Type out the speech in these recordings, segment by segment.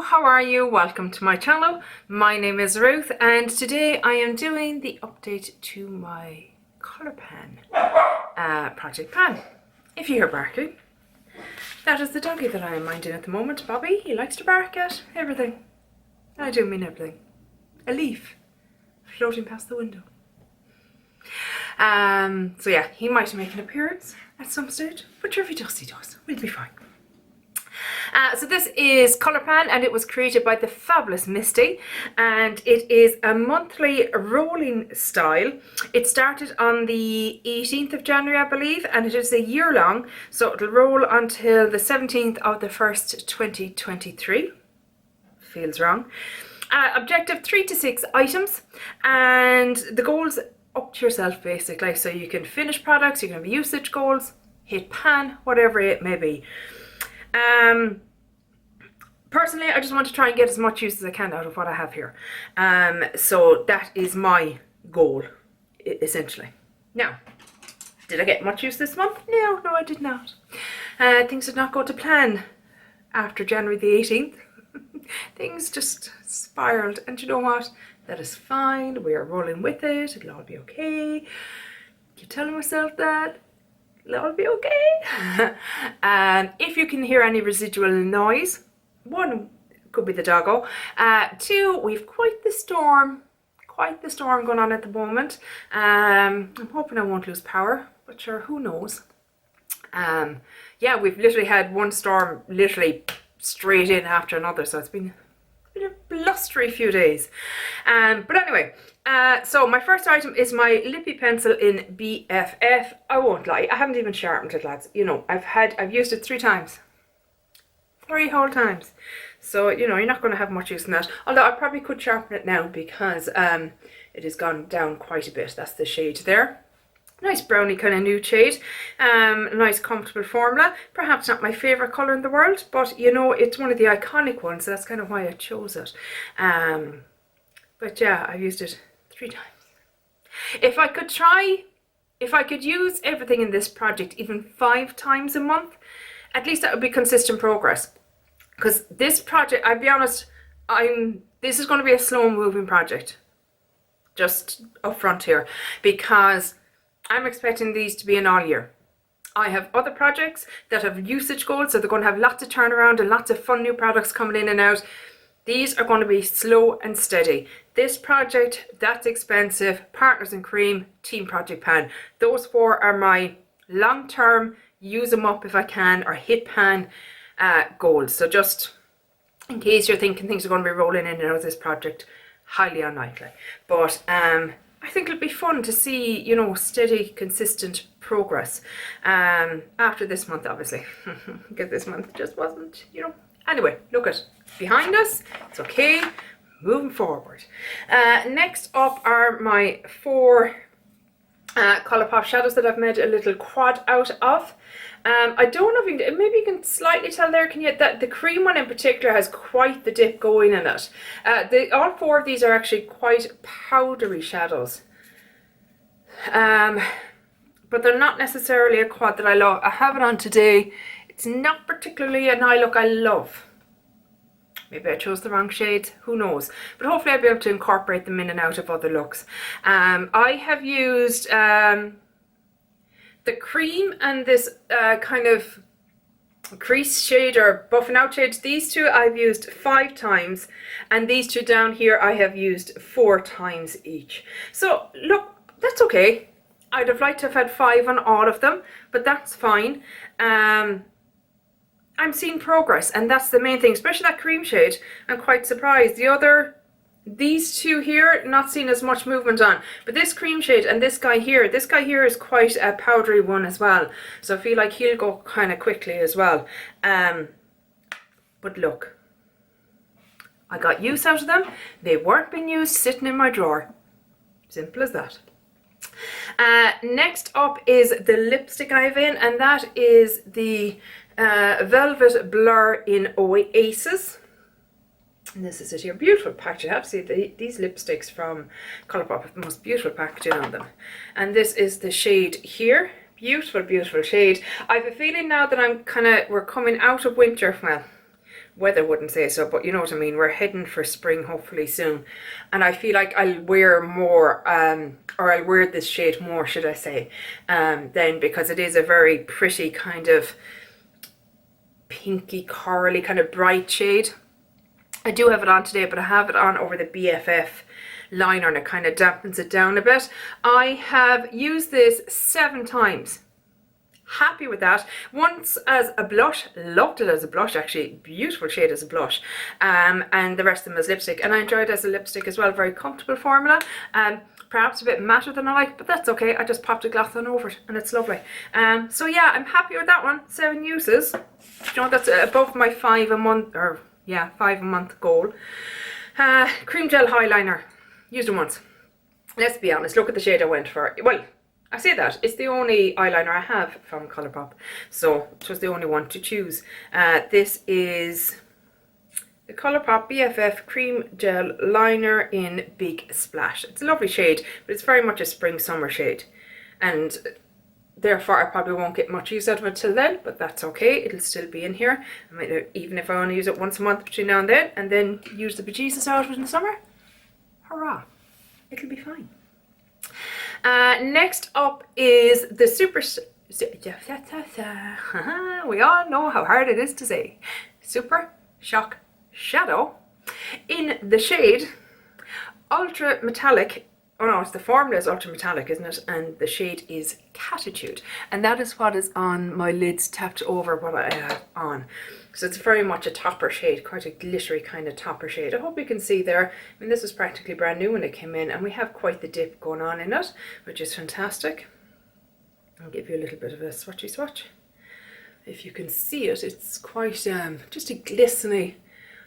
how are you? Welcome to my channel. My name is Ruth and today I am doing the update to my Colourpan Project Pan. If you hear barking, that is the doggy that I am minding at the moment, Bobby. He likes to bark at everything. I do mean everything. A leaf floating past the window. So yeah, he might make an appearance at some stage, but sure, if he does, he does. We'll be fine. So this is Colourpan and it was created by the fabulous Misty, and it is a monthly rolling style. It started on the 18th of January, I believe, and it is a year long, so it'll roll until the 17th of the 1st, 2023. Feels wrong. Objective 3 to 6 items, and the goals up to yourself basically. So you can finish products, you can have usage goals, hit pan, whatever it may be. Personally, I just want to try and get as much use as I can out of what I have here. So that is my goal, essentially. Now, did I get much use this month? No, I did not. Things did not go to plan after January the 18th. Things just spiraled, and you know what? That is fine. We are rolling with it. It'll all be okay. Keep telling myself that. It'll all be okay. If you can hear any residual noise, one, could be the doggo. Two, we've quite the storm going on at the moment. I'm hoping I won't lose power, but sure, who knows. Yeah, we've literally had one storm literally straight in after another, so it's been a blustery few days. But anyway, so my first item is my Lippy Pencil in BFF. I won't lie, I haven't even sharpened it, lads. You know, I've used it 3 times. 3 whole times. So, you know, you're not going to have much use in that. Although I probably could sharpen it now because it has gone down quite a bit. That's the shade there. Nice brownie kind of nude shade. Nice comfortable formula. Perhaps not my favourite colour in the world, but you know, it's one of the iconic ones, so that's kind of why I chose it. But yeah, I've used it 3 times. If I could use everything in this project even 5 times a month, at least that would be consistent progress. Because this project, I'll be honest, this is going to be a slow moving project. Just up front here. Because I'm expecting these to be an all year. I have other projects that have usage goals, so they're going to have lots of turnaround and lots of fun new products coming in and out. These are going to be slow and steady. This project, that's expensive, Partners in Creme, Team Project Pan. Those 4 are my long-term, use them up if I can, or hit pan goals. So just in case you're thinking things are going to be rolling in and out of this project, highly unlikely. But I think it'll be fun to see, you know, steady, consistent progress after this month, obviously. Because this month just wasn't, you know. Anyway, look at behind us. It's okay. Moving forward. Next up are my 4 Colourpop Shadows that I've made a little quad out of. I don't know if you can, maybe you can slightly tell there, can you, that the cream one in particular has quite the dip going in it. All 4 of these are actually quite powdery shadows. But they're not necessarily a quad that I love. I have it on today. It's not particularly an eye look I love. Maybe I chose the wrong shades, who knows. But hopefully I'll be able to incorporate them in and out of other looks. I have used the cream and this kind of crease shade or buffing out shades. These 2 I've used 5 times, and these 2 down here I have used 4 times each. So look, that's okay. I'd have liked to have had 5 on all of them, but that's fine. I'm seeing progress, and that's the main thing, especially that cream shade. I'm quite surprised. These 2 here, not seeing as much movement on, but this cream shade and this guy here is quite a powdery one as well. So I feel like he'll go kind of quickly as well. But look, I got use out of them. They weren't being used sitting in my drawer. Simple as that. Next up is the lipstick I have in, and that is the Velvet Blur in Oasis. And this is it here. Beautiful packaging. I have to see these lipsticks from Colourpop have the most beautiful packaging on them. And this is the shade here. Beautiful, beautiful shade. I have a feeling now that we're coming out of winter. Well, weather wouldn't say so, but you know what I mean. We're heading for spring hopefully soon, and I feel like I'll wear more, or I'll wear this shade more, should I say, then, because it is a very pretty kind of pinky corally kind of bright shade. I do have it on today, but I have it on over the BFF liner and it kind of dampens it down a bit. I have used this 7 times. Happy with that. Once as a blush, loved it as a blush actually, beautiful shade as a blush, and the rest of them as lipstick, and I enjoyed it as a lipstick as well. Very comfortable formula, perhaps a bit matter than I like, but that's okay. I just popped a gloss on over it and it's lovely. So yeah, I'm happy with that one. 7 uses, you know, that's above my 5 a month, or yeah, 5 a month goal. Cream gel highliner, used it once. Let's be honest, look at the shade I went for. Well, I say that, it's the only eyeliner I have from Colourpop, so it was the only one to choose. This is the Colourpop BFF Cream Gel Liner in Big Splash. It's a lovely shade, but it's very much a spring summer shade, and therefore I probably won't get much use out of it till then, but that's okay, it'll still be in here. I might, even if I only use it once a month between now and then use the bejesus out of it in the summer, hurrah, it'll be fine. Next up is the we all know how hard it is to say, Super Shock Shadow in the shade Ultra Metallic. Oh no, it's the formula is Ultra Metallic, isn't it? And the shade is Cattitude, and that is what is on my lids, tapped over what I have on. So it's very much a topper shade, quite a glittery kind of topper shade. I hope you can see there. I mean, this was practically brand new when it came in, and we have quite the dip going on in it, which is fantastic. I'll give you a little bit of a swatchy swatch. If you can see it, it's quite just a glistening,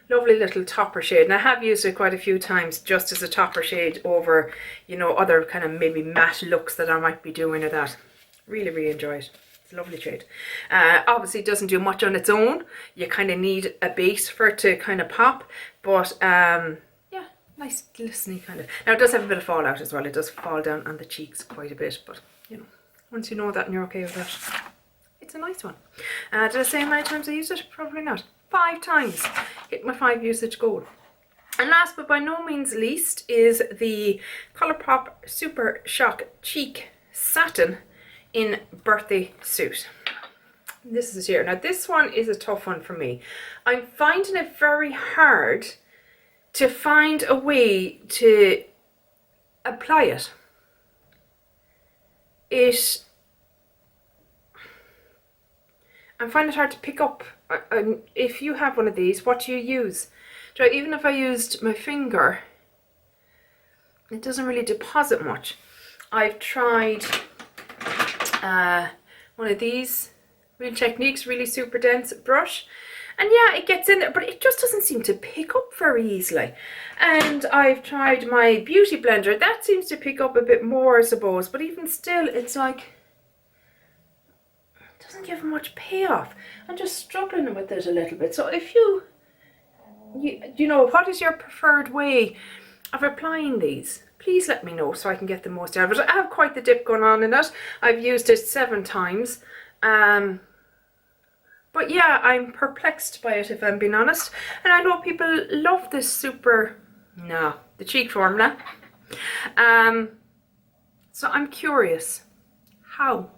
lovely little topper shade. And I have used it quite a few times just as a topper shade over, you know, other kind of maybe matte looks that I might be doing or that. Really, really enjoy it. It's a lovely shade. Obviously it doesn't do much on its own. You kind of need a base for it to kind of pop, but yeah, nice glistening kind of. Now it does have a bit of fallout as well. It does fall down on the cheeks quite a bit, but you know, once you know that and you're okay with that, it's a nice one. Did I say how many times I used it? Probably not. 5 times. Hit my 5 usage goal. And last but by no means least is the Colourpop Super Shock Cheek Satin in Birthday Suit. This is here. Now this one is a tough one for me. I'm finding it very hard to find a way to apply it. I'm finding it hard to pick up. If you have one of these, what do you use? Even if I used my finger, it doesn't really deposit much. I've tried one of these Real Techniques really super dense brush, and yeah, it gets in there, but it just doesn't seem to pick up very easily. And I've tried my beauty blender, that seems to pick up a bit more, I suppose, but even still it's like it doesn't give much payoff. I'm just struggling with it a little bit. So if you know, what is your preferred way of applying these? Please let me know so I can get the most out of it. I have quite the dip going on in it. I've used it 7 times. But yeah, I'm perplexed by it if I'm being honest. And I know people love this the cheek formula. So I'm curious, how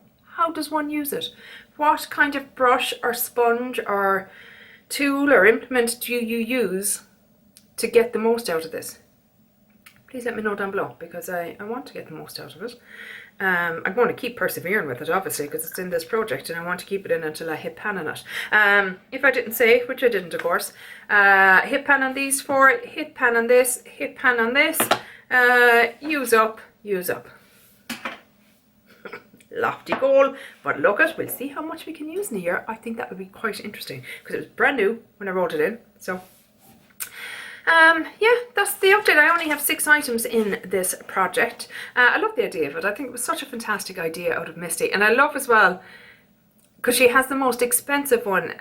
does one use it? What kind of brush or sponge or tool or implement do you use to get the most out of this? Please let me know down below, because I want to get the most out of it. I'm going to keep persevering with it, obviously, because it's in this project and I want to keep it in until I hit pan on it. If I didn't say, which I didn't of course, hit pan on these 4, hit pan on this, hit pan on this, use up. Lofty goal, but look at, we'll see how much we can use in a year. I think that would be quite interesting, because it was brand new when I wrote it in. So yeah, that's the update. I only have 6 items in this project. I love the idea of it. I think it was such a fantastic idea out of Misty, and I love as well because she has the most expensive one,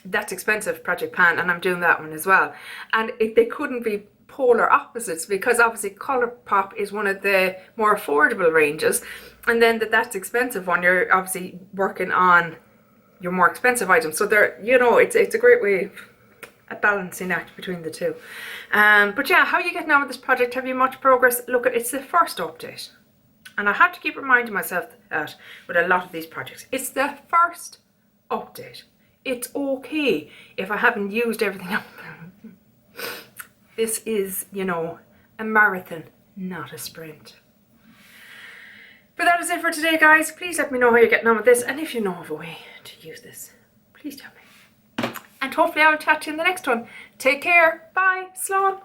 that's expensive Project Pan, and I'm doing that one as well, and they couldn't be polar opposites, because obviously Colourpop is one of the more affordable ranges, and then that's expensive one you're obviously working on, your more expensive items. So they're, you know, it's a great way, a balancing act between the two. But yeah, how are you getting on with this project? Have you much progress? Look, it's the first update. And I have to keep reminding myself that with a lot of these projects. It's the first update. It's okay if I haven't used everything up. This is, you know, a marathon, not a sprint. But that is it for today, guys. Please let me know how you're getting on with this. And if you know of a way to use this, please tell me. And hopefully I'll chat to you in the next one. Take care. Bye. Slán.